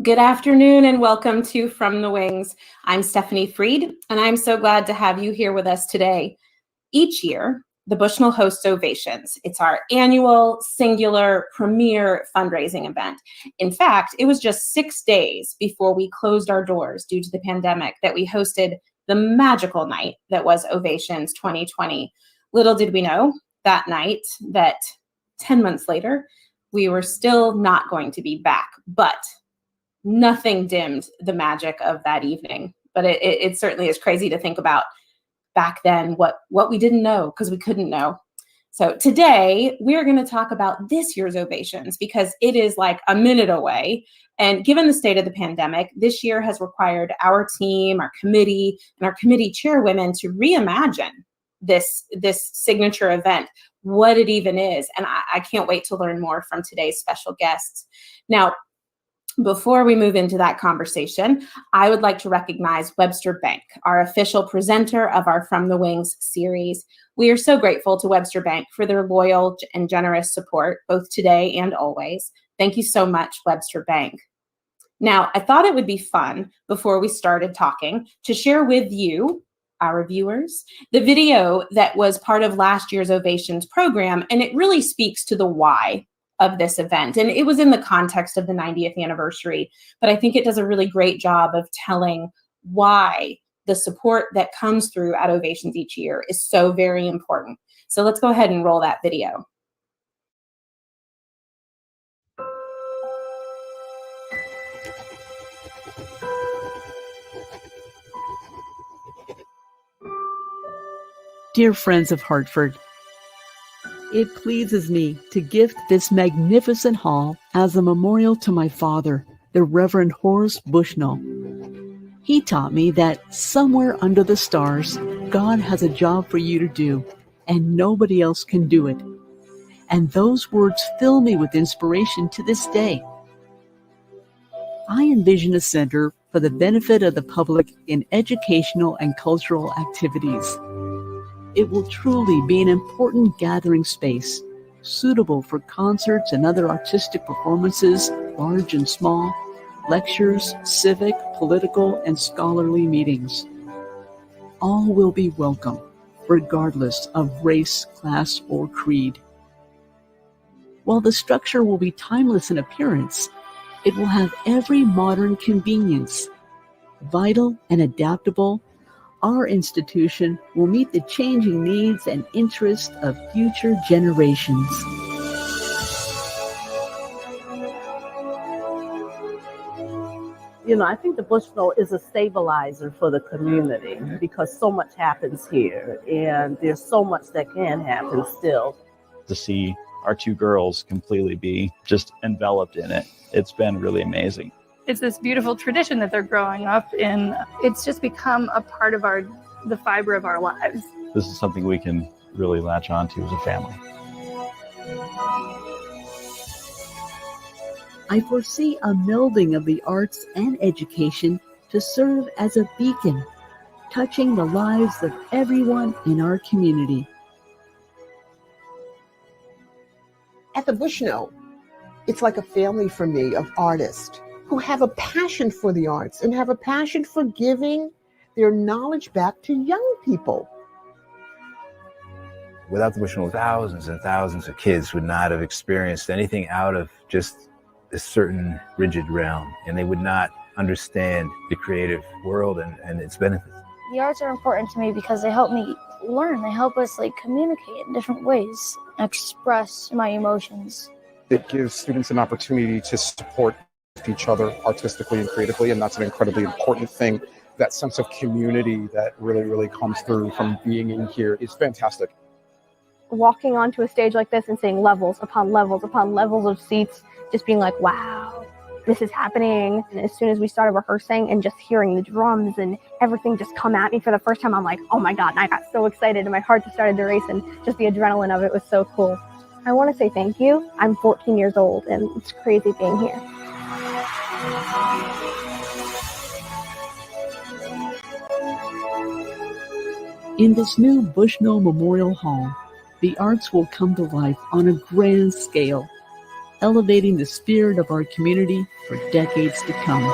Good afternoon and welcome to From the Wings. I'm Stephanie Freed, and I'm so glad to have you here with us today. Each year, the Bushnell hosts Ovations. It's our annual, singular, premier fundraising event. In fact, it was just 6 days before we closed our doors due to the pandemic that we hosted the magical night that was Ovations 2020. Little did we know that night that 10 months later, we were still not going to be back, but nothing dimmed the magic of that evening. But it certainly is crazy to think about back then what we didn't know because we couldn't know. So today we're going to talk about this year's Ovations because it is like a minute away. And given the state of the pandemic, this year has required our team, our committee, and our committee chairwomen to reimagine this signature event, what it even is. And I can't wait to learn more from today's special guests. Now, before we move into that conversation, I would like to recognize Webster Bank, our official presenter of our From the Wings series. We are so grateful to Webster Bank for their loyal and generous support, both today and always. Thank you so much, Webster Bank. Now, I thought it would be fun before we started talking to share with you, our viewers, the video that was part of last year's Ovations program, and it really speaks to the why of this event. And it was in the context of the 90th anniversary, but I think it does a really great job of telling why the support that comes through at Ovations each year is so very important. So let's go ahead and roll that video. Dear friends of Hartford, it pleases me to gift this magnificent hall as a memorial to my father, the Reverend Horace Bushnell. He taught me that somewhere under the stars, God has a job for you to do, and nobody else can do it. And those words fill me with inspiration to this day. I envision a center for the benefit of the public in educational and cultural activities. It will truly be an important gathering space, suitable for concerts and other artistic performances, large and small, lectures, civic, political, and scholarly meetings. All will be welcome, regardless of race, class, or creed. While the structure will be timeless in appearance, it will have every modern convenience. Vital and adaptable, our institution will meet the changing needs and interests of future generations. I think the Bushnell is a stabilizer for the community because so much happens here and there's so much that can happen still. To see our two girls completely be just enveloped in it, it's been really amazing. It's this beautiful tradition that they're growing up in. It's just become a part of the fiber of our lives. This is something we can really latch on to as a family. I foresee a melding of the arts and education to serve as a beacon, touching the lives of everyone in our community. At the Bushnell, it's like a family for me of artists who have a passion for the arts and have a passion for giving their knowledge back to young people. Without the Bushnell, thousands and thousands of kids would not have experienced anything out of just a certain rigid realm, and they would not understand the creative world and its benefits. The arts are important to me because they help me learn. They help us communicate in different ways, express my emotions. It gives students an opportunity to support each other artistically and creatively, and that's an incredibly important thing. That sense of community that really comes through from being in here is fantastic. Walking onto a stage like this and seeing levels upon levels upon levels of seats, just being like, wow, this is happening. And as soon as we started rehearsing and just hearing the drums and everything just come at me for the first time, I'm like, oh my God, and I got so excited and my heart just started to race, and just the adrenaline of it was so cool. I want to say thank you. I'm 14 years old and it's crazy being here. In this new Bushnell Memorial Hall, the arts will come to life on a grand scale. elevating the spirit of our community for decades to come.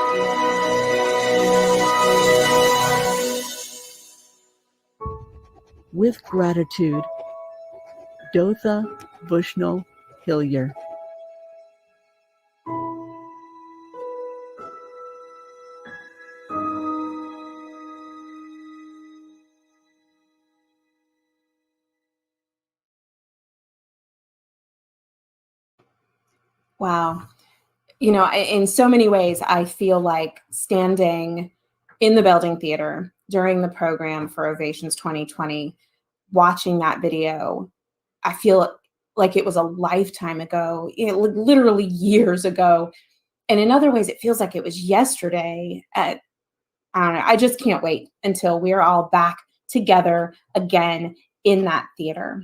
With gratitude, Dotha Bushnell Hillier. Wow. In so many ways, I feel like standing in the Belding Theater during the program for Ovations 2020, watching that video, I feel like it was a lifetime ago, literally years ago. And in other ways, it feels like it was yesterday. I don't know. I just can't wait until we're all back together again in that theater.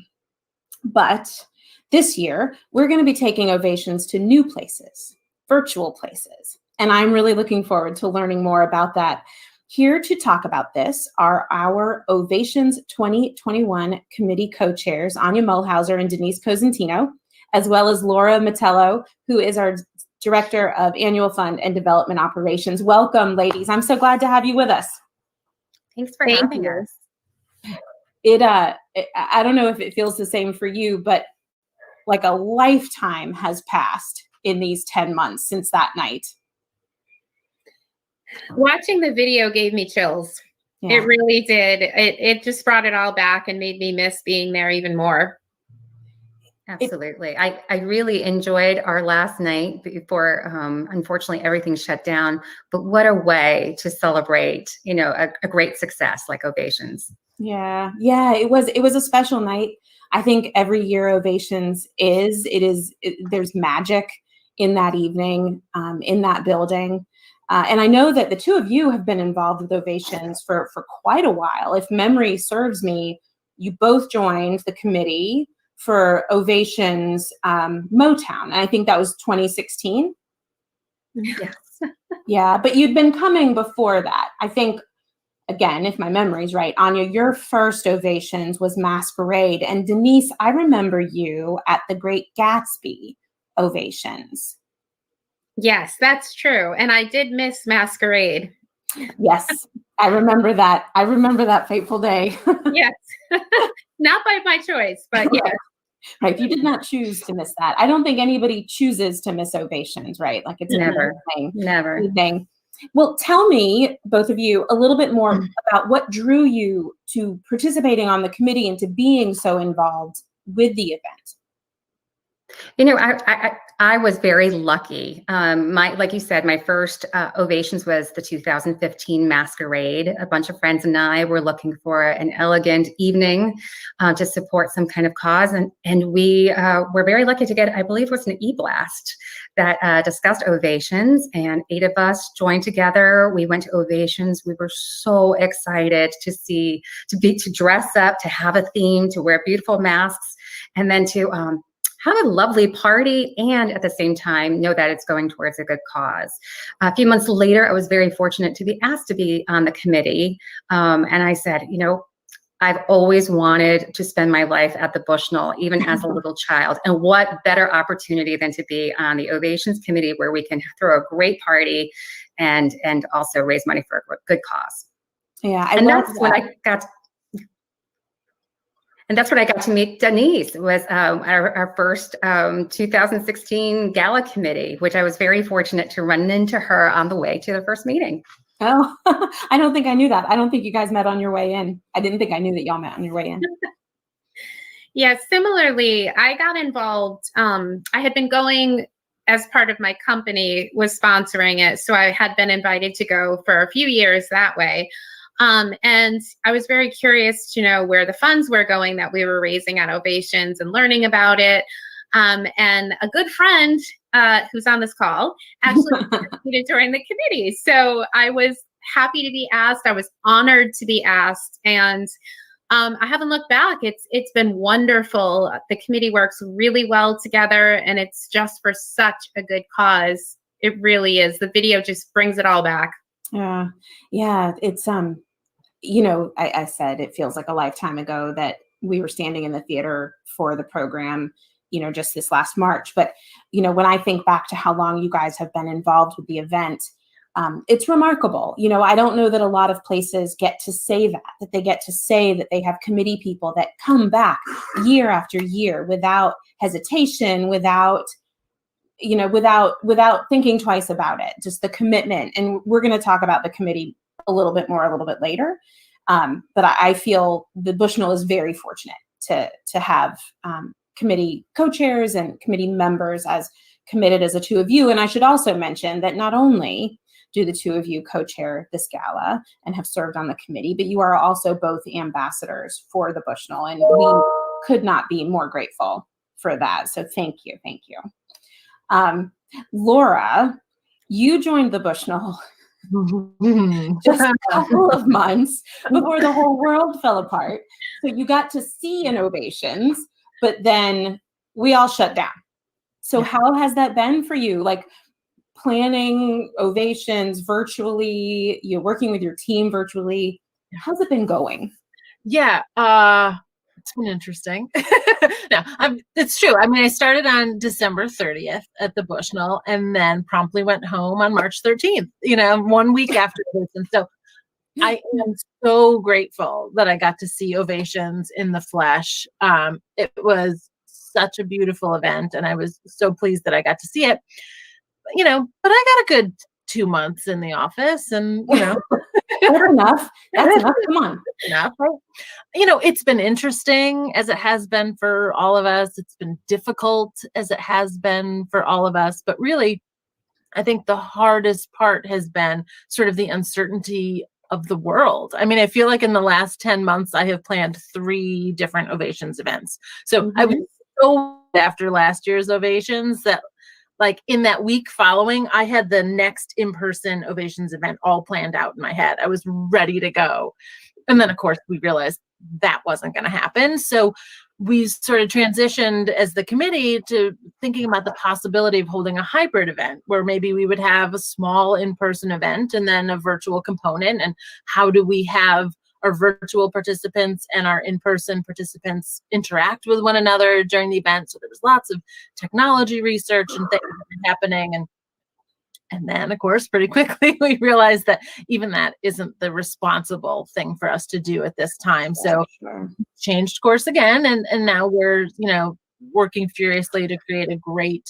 But this year, we're going to be taking Ovations to new places, virtual places. And I'm really looking forward to learning more about that. Here to talk about this are our Ovations 2021 committee co-chairs, Ania Muhlhauser and Denise Cosentino, as well as Laura Metallo, who is our Director of Annual Fund and Development Operations. Welcome, ladies. I'm so glad to have you with us. Thanks for having us. I don't know if it feels the same for you, but like a lifetime has passed in these 10 months since that night. Watching the video gave me chills. Yeah. It really did. It just brought it all back and made me miss being there even more. Absolutely. I really enjoyed our last night before, unfortunately, everything shut down. But what a way to celebrate, a great success like Ovations. Yeah, it was a special night. I think every year Ovations there's magic in that evening, in that building. And I know that the two of you have been involved with Ovations for quite a while. If memory serves me, you both joined the committee for Ovations Motown. And I think that was 2016. Yes. Yeah, but you'd been coming before that. I think, again, if my memory's right, Ania, your first Ovations was Masquerade. And Denise, I remember you at the Great Gatsby Ovations. Yes, that's true. And I did miss Masquerade. Yes, I remember that. I remember that fateful day. Yes. Not by my choice, but yes. Right. You did not choose to miss that. I don't think anybody chooses to miss Ovations, right? Like it's Never. Never. Well, tell me, both of you, a little bit more about what drew you to participating on the committee and to being so involved with the event. I was very lucky. Like you said, my first Ovations was the 2015 Masquerade. A bunch of friends and I were looking for an elegant evening to support some kind of cause. And we were very lucky to get, I believe it was an e-blast that discussed Ovations, and 8 of us joined together. We went to Ovations. We were so excited to dress up, to have a theme, to wear beautiful masks, and then to have a lovely party, and at the same time know that it's going towards a good cause. A few months later, I was very fortunate to be asked to be on the committee. And I said, I've always wanted to spend my life at the Bushnell, even as a little child. And what better opportunity than to be on the Ovations committee, where we can throw a great party and also raise money for a good cause. Yeah, that's when I got to meet Denise. It was our first 2016 gala committee, which I was very fortunate to run into her on the way to the first meeting. Oh, I don't think I knew that. I don't think you guys met on your way in. I didn't think I knew that y'all met on your way in. Yeah, similarly, I got involved. I had been going as part of my company, was sponsoring it. So I had been invited to go for a few years that way. And I was very curious to know where the funds were going that we were raising at Ovations and learning about it. And a good friend who's on this call actually participated during the committee. So I was happy to be asked. I was honored to be asked. And I haven't looked back. It's been wonderful. The committee works really well together, and it's just for such a good cause. It really is. The video just brings it all back. Yeah. It's I said it feels like a lifetime ago that we were standing in the theater for the program just this last March. But, when I think back to how long you guys have been involved with the event, it's remarkable. I don't know that a lot of places get to say that they get to say that they have committee people that come back year after year without hesitation, without thinking twice about it, just the commitment. And we're going to talk about the committee a little bit later. But I feel the Bushnell is very fortunate to have committee co-chairs and committee members as committed as the two of you. And I should also mention that not only do the two of you co-chair this gala and have served on the committee, but you are also both ambassadors for the Bushnell, and we could not be more grateful for that. So thank you. Laura, you joined the Bushnell just a couple of months before the whole world fell apart. So you got to see an Ovations, but then we all shut down. So how has that been for you? Like planning Ovations virtually, you're working with your team virtually. How's it been going? Yeah, it's been interesting. No, it's true. I mean, I started on December 30th at the Bushnell and then promptly went home on March 13th, 1 week after this. And so I am so grateful that I got to see Ovations in the flesh. It was such a beautiful event, and I was so pleased that I got to see it. But I got a good 2 months in the office, and That's enough. Come on. Enough. It's been interesting as it has been for all of us. It's been difficult as it has been for all of us. But really, I think the hardest part has been sort of the uncertainty of the world. I mean, I feel like in the last 10 months, I have planned 3 different Ovations events. So I was so after last year's Ovations that like in that week following, I had the next in-person Ovations event all planned out in my head. I was ready to go. And then, of course, we realized that wasn't going to happen. So we sort of transitioned as the committee to thinking about the possibility of holding a hybrid event where maybe we would have a small in-person event and then a virtual component. And how do we have our virtual participants and our in-person participants interact with one another during the event? So there was lots of technology research and things happening. And then, of course, pretty quickly, we realized that even that isn't the responsible thing for us to do at this time. So changed course again. And now we're, working furiously to create a great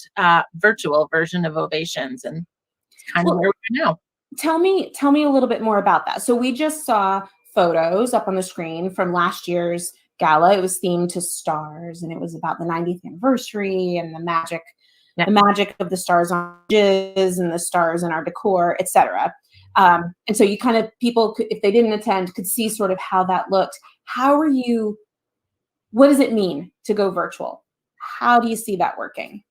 virtual version of Ovations. And it's kind of where we are now. Tell me a little bit more about that. So we just saw photos up on the screen from last year's gala. It was themed to stars, and it was about the 90th anniversary and the magic of the stars on edges and the stars in our decor, etc. And so you kind of, people could, if they didn't attend, could see sort of how that looked. What does it mean to go virtual? How do you see that working?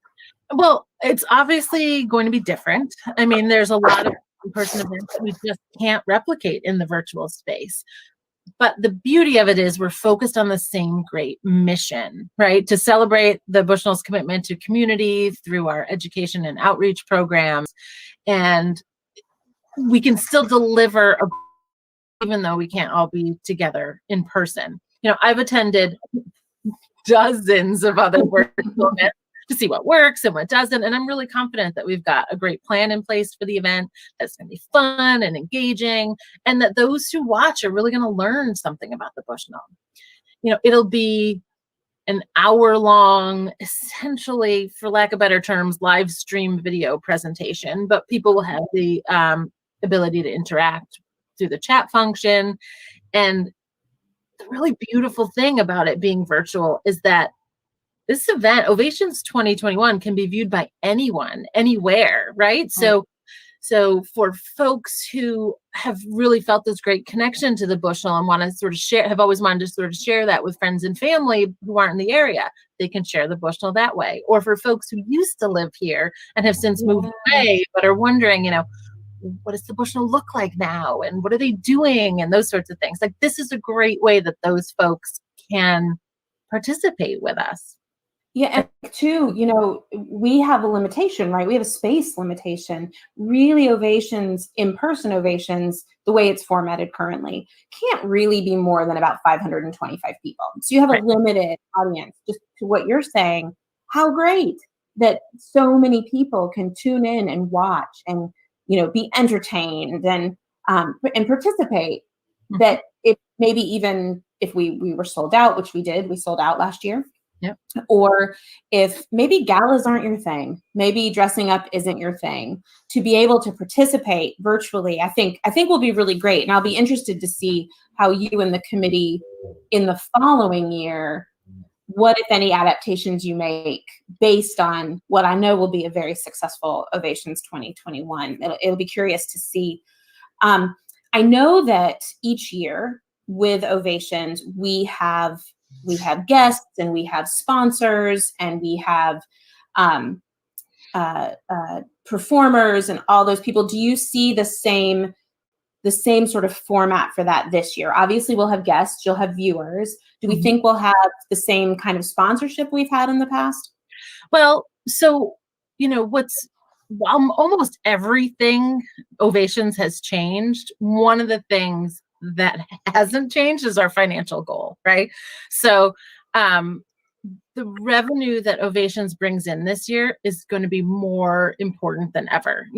Well, it's obviously going to be different. I mean, there's a lot of in-person events that we just can't replicate in the virtual space. But the beauty of it is we're focused on the same great mission, right? To celebrate the Bushnell's commitment to community through our education and outreach programs. And we can still deliver, even though we can't all be together in person. I've attended dozens of other virtual events to see what works and what doesn't. And I'm really confident that we've got a great plan in place for the event that's going to be fun and engaging, and that those who watch are really going to learn something about the Bushnell. It'll be an hour-long, essentially, for lack of better terms, live stream video presentation, but people will have the ability to interact through the chat function. And the really beautiful thing about it being virtual is that this event, Ovations 2021, can be viewed by anyone, anywhere, right? So for folks who have really felt this great connection to the Bushnell and want to sort of share, have always wanted to sort of share that with friends and family who aren't in the area, they can share the Bushnell that way. Or for folks who used to live here and have since moved away, but are wondering, what does the Bushnell look like now? And what are they doing? And those sorts of things. Like, this is a great way that those folks can participate with us. Yeah, and too, we have a limitation, right? We have a space limitation. Really, Ovations, in-person Ovations, the way it's formatted currently, can't really be more than about 525 people. So you have a limited audience. Just to what you're saying, how great that so many people can tune in and watch and, be entertained and participate. That if maybe even if we were sold out, which we did, we sold out last year. Yep. Or if maybe galas aren't your thing, maybe dressing up isn't your thing, to be able to participate virtually, I think will be really great. And I'll be interested to see how you and the committee in the following year, what, if any, adaptations you make based on what I know will be a very successful Ovations 2021. It'll be curious to see. I know that each year with Ovations, we have guests and we have sponsors and we have performers and all those people. Do you see the same sort of format for that this year? Obviously, we'll have guests, you'll have viewers. Do we think we'll have the same kind of sponsorship we've had in the past? Well, so, almost everything Ovations has changed. One of the things that hasn't changed is our financial goal, right? So the revenue that Ovations brings in this year is going to be more important than ever,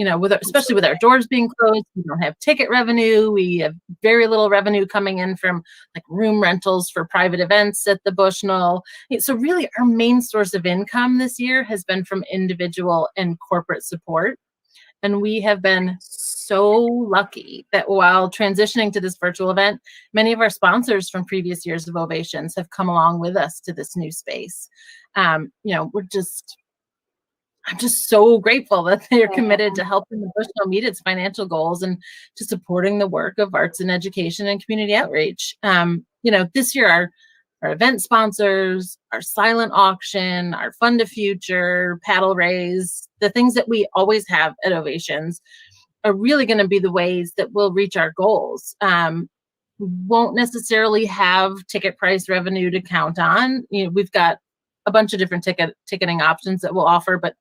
especially with our doors being closed. We don't have ticket revenue. We have very little revenue coming in from like room rentals for private events at the Bushnell. So really our main source of income this year has been from individual and corporate support. And we have been so lucky that while transitioning to this virtual event, many of our sponsors from previous years of Ovations have come along with us to this new space. I'm just so grateful that they're committed to helping the Bushnell meet its financial goals and to supporting the work of arts and education and community outreach. This year our event sponsors, our silent auction, our Fund to Future, paddle raise, the things that we always have at Ovations are really going to be the ways that we'll reach our goals. We won't necessarily have ticket price revenue to count on. We've got a bunch of different ticketing options that we'll offer, but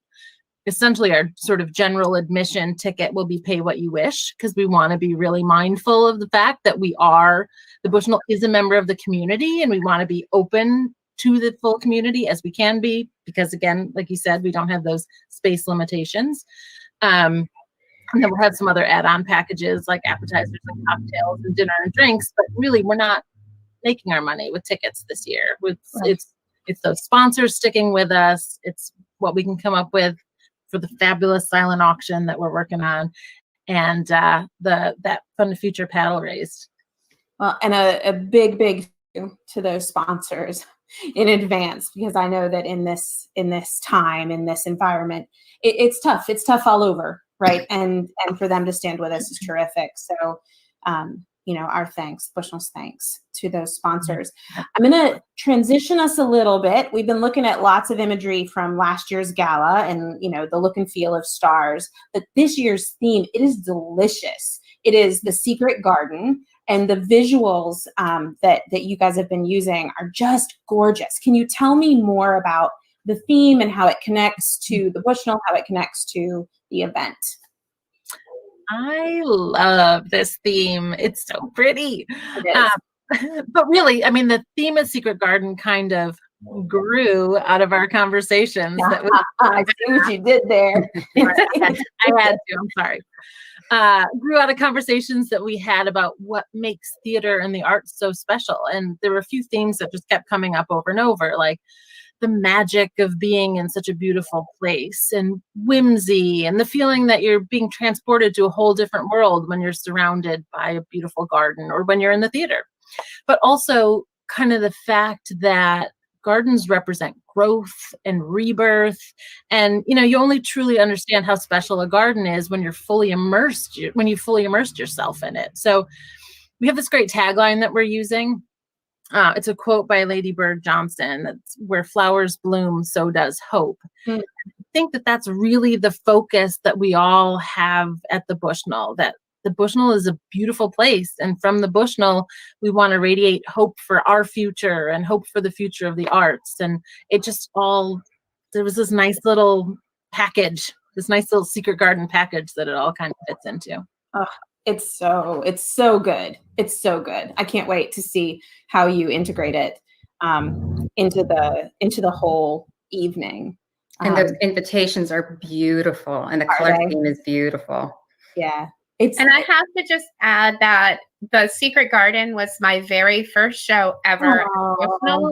essentially our sort of general admission ticket will be pay what you wish, because we want to be really mindful of the fact that the Bushnell is a member of the community and we want to be open to the full community as we can be, because again, like you said, we don't have those space limitations. And then we'll have some other add-on packages like appetizers and cocktails and dinner and drinks, but really we're not making our money with tickets this year. It's those sponsors sticking with us. It's what we can come up with for the fabulous silent auction that we're working on, and that Fund to Future paddle raised. Well, and a big thank you to those sponsors in advance, because I know that in this time, in this environment, it's tough. It's tough all over, right? And for them to stand with us is terrific. So, our thanks, Bushnell's thanks to those sponsors. I'm going to transition us a little bit. We've been looking at lots of imagery from last year's gala and, the look and feel of stars. But this year's theme, it is delicious. It is the secret garden, and the visuals that you guys have been using are just gorgeous. Can you tell me more about the theme and how it connects to the Bushnell, how it connects to the event? I love this theme. It's so pretty. But really, the theme of Secret Garden kind of grew out of our conversations. I see what you did there. I had to, I'm sorry. Grew out of conversations that we had about what makes theater and the arts so special. And there were a few themes that just kept coming up over and over, like the magic of being in such a beautiful place, and whimsy, and the feeling that you're being transported to a whole different world when you're surrounded by a beautiful garden or when you're in the theater. But also kind of the fact that gardens represent growth and rebirth. And, you only truly understand how special a garden is when you've fully immersed yourself in it. So we have this great tagline that we're using. It's a quote by Lady Bird Johnson. That's where flowers bloom, so does hope. I think that that's really the focus that we all have at the Bushnell, that the Bushnell is a beautiful place. And from the Bushnell, we want to radiate hope for our future and hope for the future of the arts. And it just there was this nice little package, this nice little secret garden package that it all kind of fits into. Oh, it's so good. It's so good. I can't wait to see how you integrate it into the whole evening. And those invitations are beautiful, and the color scheme is beautiful. Yeah. And I have to just add that the Secret Garden was my very first show ever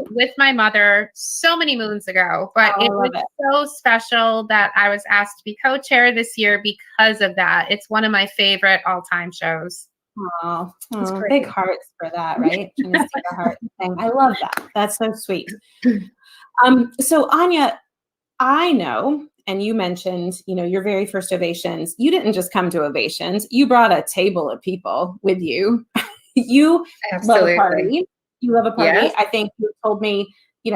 with my mother so many moons ago. But it was so special that I was asked to be co-chair this year because of that. It's one of my favorite all-time shows. Oh, big hearts for that, right? Trying to stick a heart thing. I love that. That's so sweet. So Ania, I know, and you mentioned, your very first Ovations. You didn't just come to Ovations. You brought a table of people with you. You love a party. You love a party. Yes. I think you told me,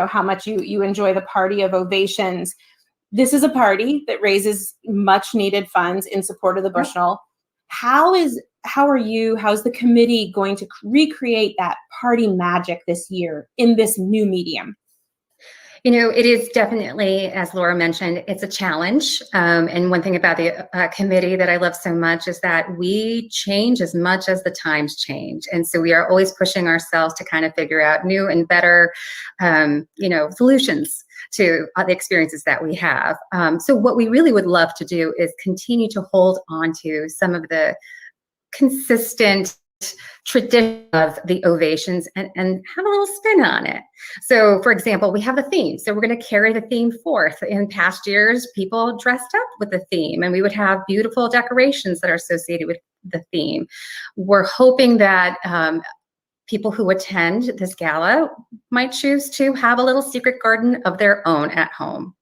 how much you enjoy the party of Ovations. This is a party that raises much needed funds in support of the Bushnell. How's the committee going to recreate that party magic this year in this new medium? It is definitely, as Laura mentioned, it's a challenge. And one thing about the committee that I love so much is that we change as much as the times change. And so we are always pushing ourselves to kind of figure out new and better, solutions to the experiences that we have. So what we really would love to do is continue to hold on to some of the consistent tradition of the Ovations and have a little spin on it. So for example, we have the theme. So we're going to carry the theme forth. In past years, people dressed up with the theme, and we would have beautiful decorations that are associated with the theme. We're hoping that people who attend this gala might choose to have a little secret garden of their own at home.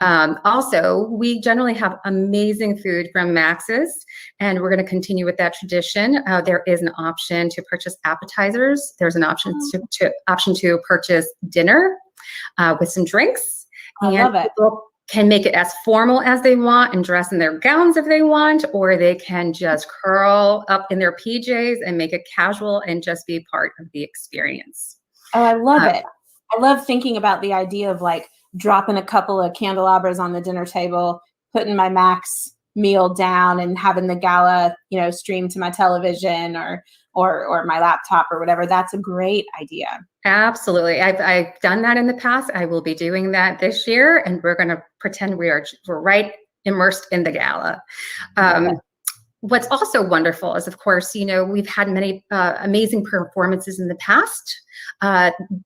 Also, we generally have amazing food from Max's, and we're going to continue with that tradition. There is an option to purchase appetizers. There's an option to purchase dinner with some drinks. I love it. People can make it as formal as they want and dress in their gowns if they want, or they can just curl up in their PJs and make it casual and just be part of the experience. Oh, I love it. I love thinking about the idea of dropping a couple of candelabras on the dinner table, putting my Max meal down and having the gala, stream to my television or my laptop or whatever. That's a great idea. Absolutely. I've done that in the past. I will be doing that this year, and we're going to pretend we're right immersed in the gala. What's also wonderful is, of course, we've had many amazing performances in the past.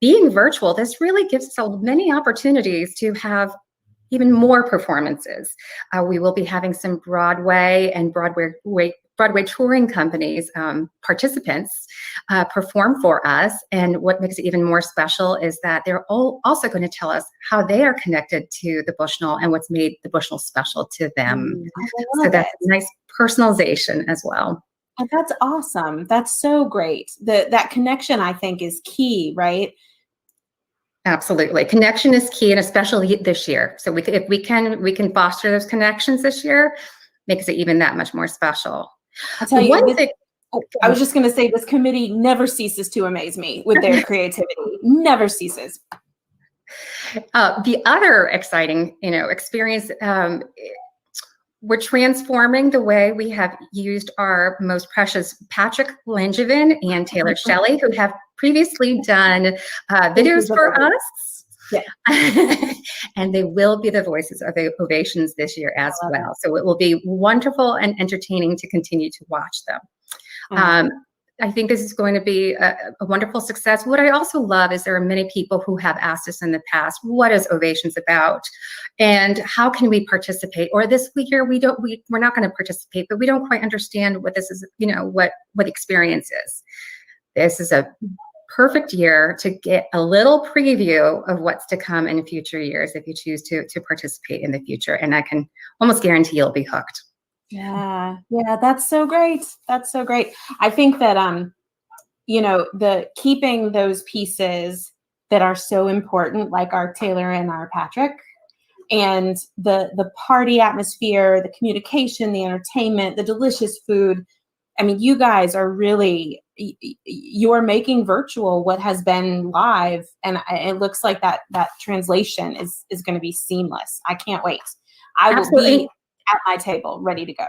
Being virtual, this really gives us many opportunities to have even more performances. We will be having some Broadway and Broadway touring companies, participants, perform for us. And what makes it even more special is that they're also going to tell us how they are connected to the Bushnell and what's made the Bushnell special to them. So that's a nice personalization as well. Oh, that's awesome. That's so great. That connection, I think, is key, right? Absolutely. Connection is key, and especially this year. So if we can foster those connections this year, makes it even that much more special. I'll tell you, I was just going to say, this committee never ceases to amaze me with their creativity. Never ceases. The other exciting, experience, we're transforming the way we have used our most precious Patrick Langevin and Taylor Shelley, who have previously done videos for us. Yeah. And they will be the voices of the Ovations this year as well. So it will be wonderful and entertaining to continue to watch them. I think this is going to be a wonderful success. What I also love is there are many people who have asked us in the past, what is Ovations about? And how can we participate? Or this year we're not going to participate, but we don't quite understand what this is, what the experience is. This is a perfect year to get a little preview of what's to come in future years if you choose to participate in the future. And I can almost guarantee you'll be hooked. Yeah, that's so great. That's so great. I think that the keeping those pieces that are so important, like our Taylor and our Patrick, and the party atmosphere, the communication, the entertainment, the delicious food. I mean, you guys are really, you're making virtual what has been live, and it looks like that translation is going to be seamless. I can't wait. I will be at my table ready to go.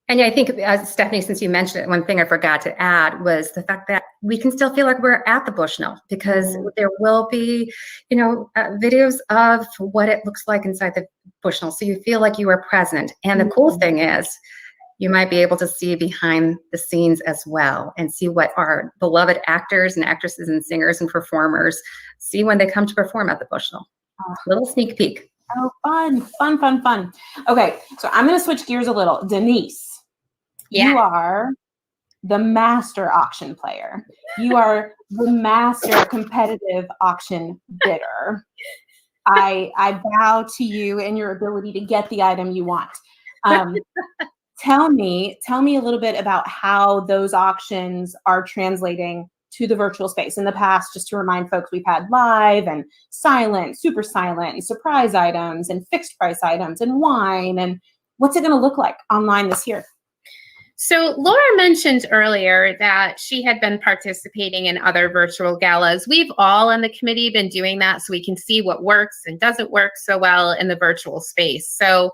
And yeah, I think, Stephanie, since you mentioned it, one thing I forgot to add was the fact that we can still feel like we're at the Bushnell, because there will be, videos of what it looks like inside the Bushnell. So you feel like you are present. And the cool thing is you might be able to see behind the scenes as well and see what our beloved actors and actresses and singers and performers see when they come to perform at the Bushnell. Little sneak peek. Oh, fun. Okay, so I'm going to switch gears a little. Denise, you are the master auction player. You are the master competitive auction bidder. I bow to you and your ability to get the item you want. Tell me a little bit about how those auctions are translating to the virtual space. In the past, just to remind folks, we've had live and silent, super silent, and surprise items and fixed price items and wine. And what's it going to look like online this year? So Laura mentioned earlier that she had been participating in other virtual galas. We've all on the committee been doing that so we can see what works and doesn't work so well in the virtual space. So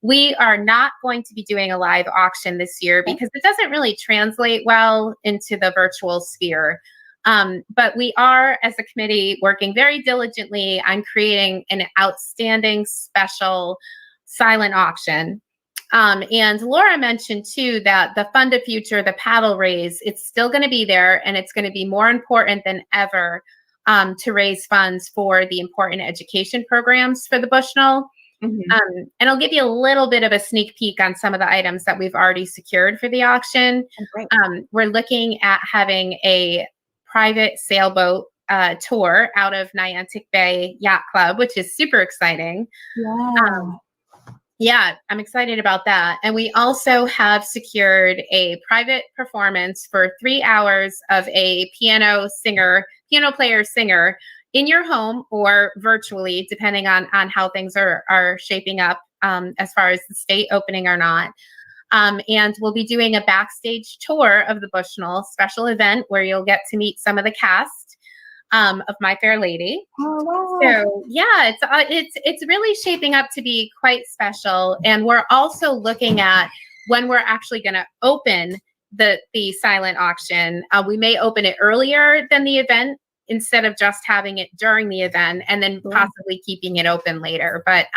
we are not going to be doing a live auction this year because it doesn't really translate well into the virtual sphere. But we are, as a committee, working very diligently on creating an outstanding special silent auction. And Laura mentioned too that the Fund a Future, the paddle raise, it's still going to be there, and it's going to be more important than ever to raise funds for the important education programs for the Bushnell. And I'll give you a little bit of a sneak peek on some of the items that we've already secured for the auction. We're looking at having a private sailboat tour out of Niantic Bay Yacht Club, which is super exciting. Yeah, I'm excited about that. And we also have secured a private performance for 3 hours of a piano player singer in your home or virtually, depending on how things are shaping up as far as the state opening or not. And we'll be doing a backstage tour of the Bushnell special event where you'll get to meet some of the cast of My Fair Lady. Oh, wow. So yeah, it's really shaping up to be quite special. And we're also looking at when we're actually going to open the silent auction. We may open it earlier than the event instead of just having it during the event and then possibly keeping it open later. But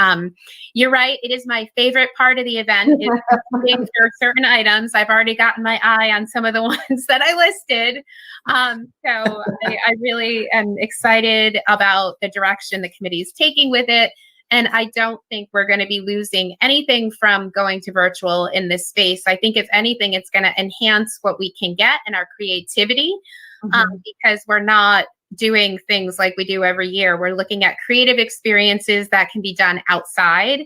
you're right. It is my favorite part of the event is looking for certain items. I've already gotten my eye on some of the ones that I listed. So I really am excited about the direction the committee is taking with it. And I don't think we're going to be losing anything from going to virtual in this space. I think if anything, it's going to enhance what we can get and our creativity because we're not doing things like we do every year. We're looking at creative experiences that can be done outside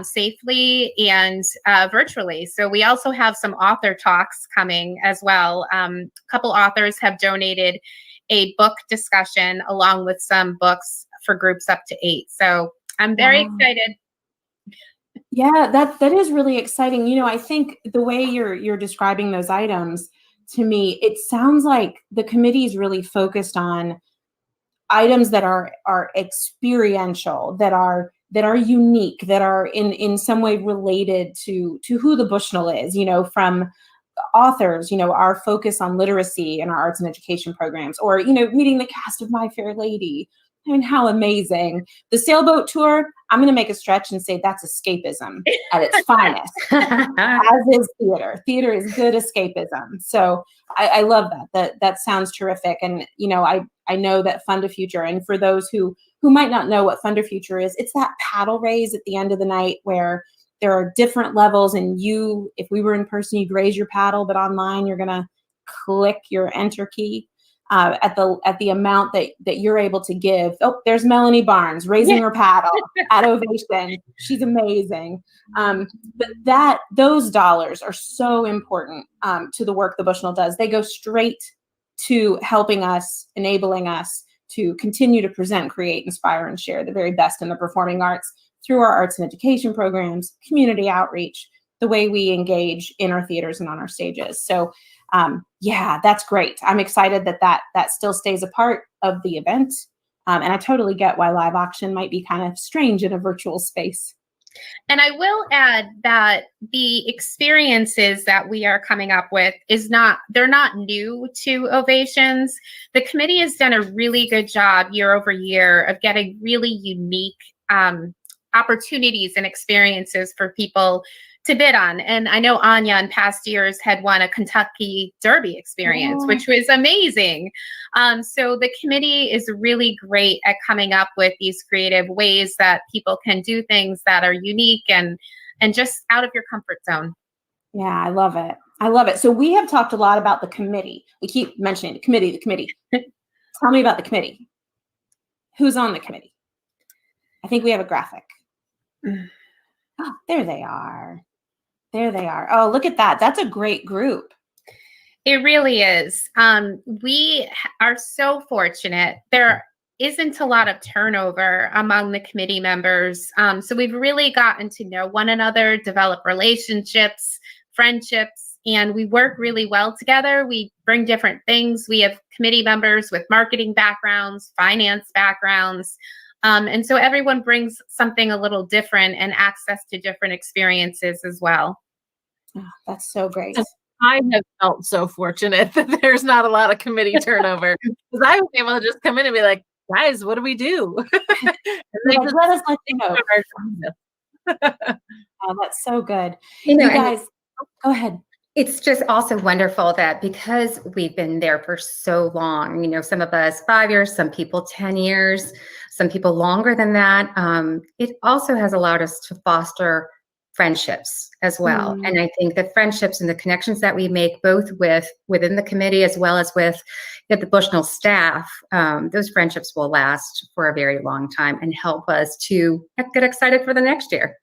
safely and virtually. So we also have some author talks coming as well. A couple authors have donated a book discussion along with some books for groups up to 8. So I'm very excited. Yeah, that is really exciting. You know, I think the way you're describing those items, to me, it sounds like the committee is really focused on items that are experiential, that are unique, that are in some way related to who the Bushnell is. You know, from authors, you know, our focus on literacy in our arts and education programs, or, you know, meeting the cast of My Fair Lady. I mean, how amazing. The sailboat tour, I'm going to make a stretch and say that's escapism at its finest, as is theater. Theater is good escapism. So I love that. That sounds terrific. And, you know, I know that Fund a Future, and for those who might not know what Fund a Future is, it's that paddle raise at the end of the night where there are different levels, and if we were in person, you'd raise your paddle, but online you're going to click your enter key. At the amount that you're able to give. Oh, there's Melanie Barnes raising her paddle at Ovation. She's amazing. But those dollars are so important to the work the Bushnell does. They go straight to helping us, enabling us to continue to present, create, inspire, and share the very best in the performing arts through our arts and education programs, community outreach, the way we engage in our theaters and on our stages. So yeah, that's great. I'm excited that still stays a part of the event. And I totally get why live auction might be kind of strange in a virtual space. And I will add that the experiences that we are coming up with they're not new to Ovations. The committee has done a really good job year over year of getting really unique opportunities and experiences for people to bid on. And I know Ania in past years had won a Kentucky Derby experience, which was amazing. So the committee is really great at coming up with these creative ways that people can do things that are unique and just out of your comfort zone. Yeah, I love it. I love it. So we have talked a lot about the committee. We keep mentioning the committee. Tell me about the committee. Who's on the committee? I think we have a graphic. Oh, there they are. There they are. Oh, look at that. That's a great group. It really is. We are so fortunate. There isn't a lot of turnover among the committee members. So we've really gotten to know one another, develop relationships, friendships, and we work really well together. We bring different things. We have committee members with marketing backgrounds, finance backgrounds. And so everyone brings something a little different and access to different experiences as well. Oh, that's so great. I have felt so fortunate that there's not a lot of committee turnover, because I was able to just come in and be like, guys, what do we do? And they just let us let you know. Oh, that's so good. You know, you guys, go ahead. It's just also wonderful that because we've been there for so long, you know, some of us 5 years, some people 10 years, some people longer than that. It also has allowed us to foster friendships as well. And I think the friendships and the connections that we make both within the committee as well as with the Bushnell staff, those friendships will last for a very long time and help us to get excited for the next year.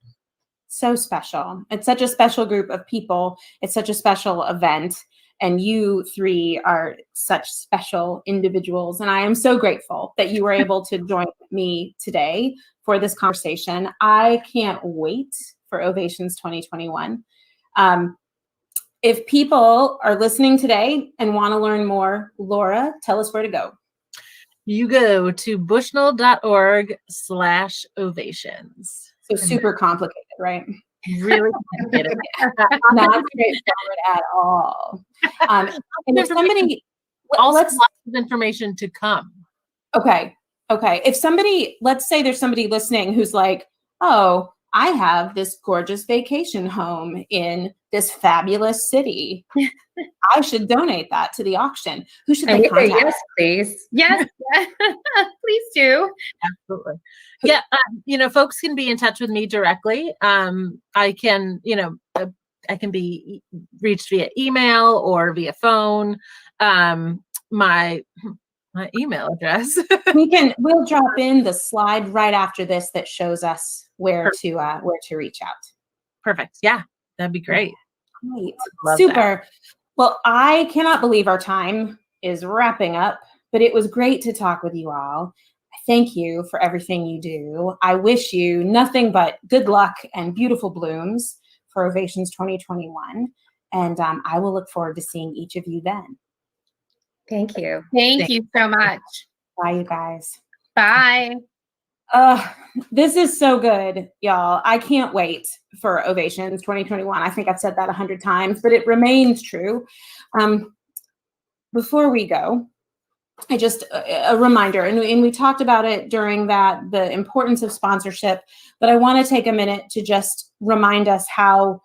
So special. It's such a special group of people. It's such a special event. And you three are such special individuals. And I am so grateful that you were able to join me today for this conversation. I can't wait for Ovations 2021. If people are listening today and want to learn more, Laura, tell us where to go. You go to bushnell.org/ovations. So super complicated, right? Really complicated. Not straightforward at all. And if somebody, lots of information to come. Okay. If somebody, let's say there's somebody listening who's like, oh, I have this gorgeous vacation home in this fabulous city. I should donate that to the auction. Who should they contact? Yes, please. Yes, please do. Absolutely. Yeah, folks can be in touch with me directly. I can be reached via email or via phone. My email address. We'll drop in the slide right after this that shows us where to reach out. Perfect. Yeah, that'd be great. Great. Super. Well, I cannot believe our time is wrapping up, but it was great to talk with you all. Thank you for everything you do. I wish you nothing but good luck and beautiful blooms for Ovations 2021. And I will look forward to seeing each of you then. Thank you. Thank you so much. Bye, you guys. Bye. This is so good, y'all. I can't wait for Ovations 2021. I think I've said that 100 times, but it remains true. Before we go, I just a reminder, and we talked about it during the importance of sponsorship, but I want to take a minute to just remind us how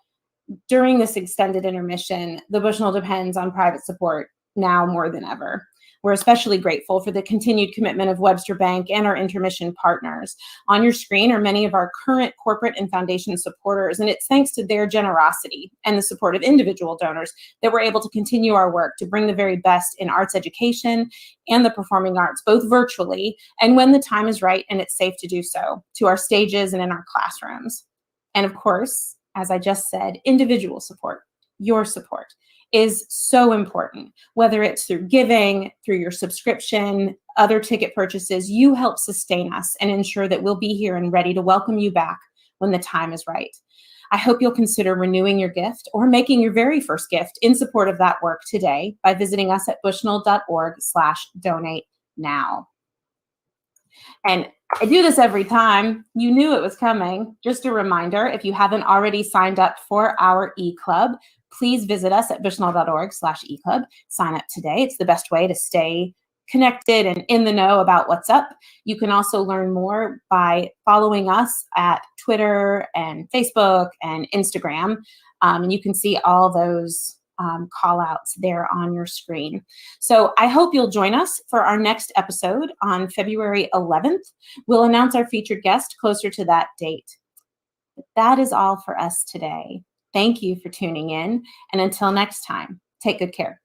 during this extended intermission, the Bushnell depends on private support now more than ever. We're especially grateful for the continued commitment of Webster Bank and our intermission partners. On your screen are many of our current corporate and foundation supporters, and it's thanks to their generosity and the support of individual donors that we're able to continue our work to bring the very best in arts education and the performing arts, both virtually and when the time is right and it's safe to do so, to our stages and in our classrooms. And of course, as I just said, individual support, your support, is so important. Whether it's through giving, through your subscription, other ticket purchases, you help sustain us and ensure that we'll be here and ready to welcome you back when the time is right. I hope you'll consider renewing your gift or making your very first gift in support of that work today by visiting us at bushnell.org/donate now. And I do this every time. You knew it was coming. Just a reminder, if you haven't already signed up for our e-club, please visit us at bushnell.org/e-club. Sign up today. It's the best way to stay connected and in the know about what's up. You can also learn more by following us at Twitter and Facebook and Instagram. And you can see all those call outs there on your screen. So I hope you'll join us for our next episode on February 11th. We'll announce our featured guest closer to that date. But that is all for us today. Thank you for tuning in. And until next time, take good care.